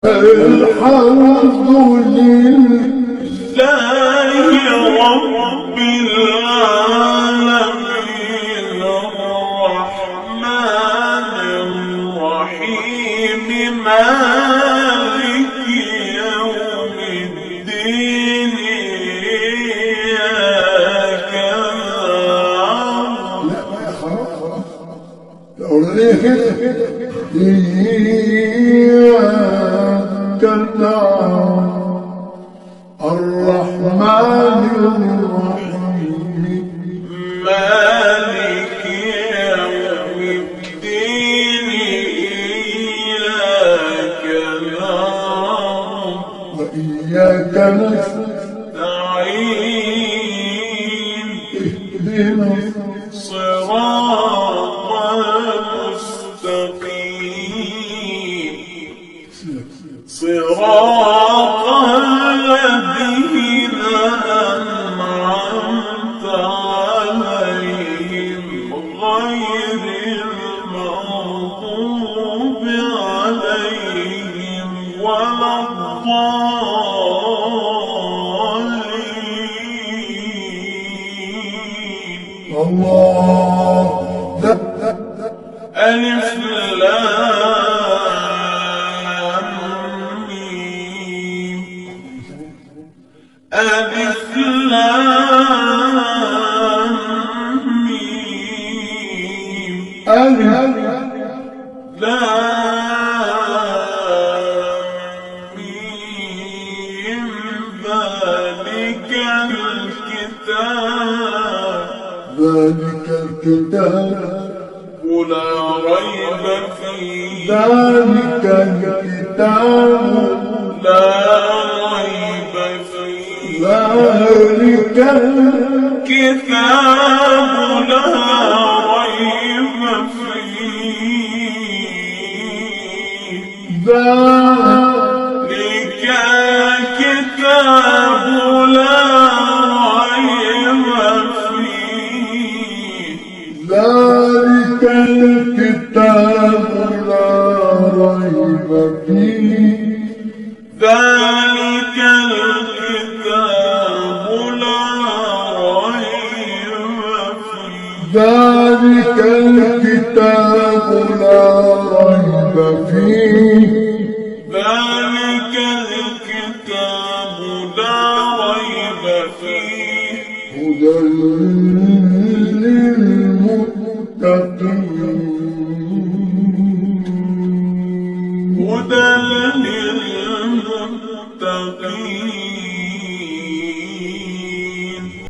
الحمد لله رب العالمين الرحمن الرحيم مالك يوم الدين إياك إياك نعبد الرحمن الرحيم مالك يوم الدين إياك نعبد وإياك نستعين اهدنا صراط المستقيم صراط الذين أنعمت عليهم غير المغضوب عليهم ولا الضالين. الله ألف لام ميم ألف لام ميم ألف لام ميم ذلك الكتاب لا ريب فيه ذلك الكتاب لا ريب فيه ذلك كتاب لا ريب فيه ذلك الكتاب لا ريب فيه ذلك الكتاب لا ريب فيه ذلك الكتاب لا ريب فيه ذلك الكتاب لا ريب فيه ذلك الكتاب لا ريب فيه هدى للمتقين هدى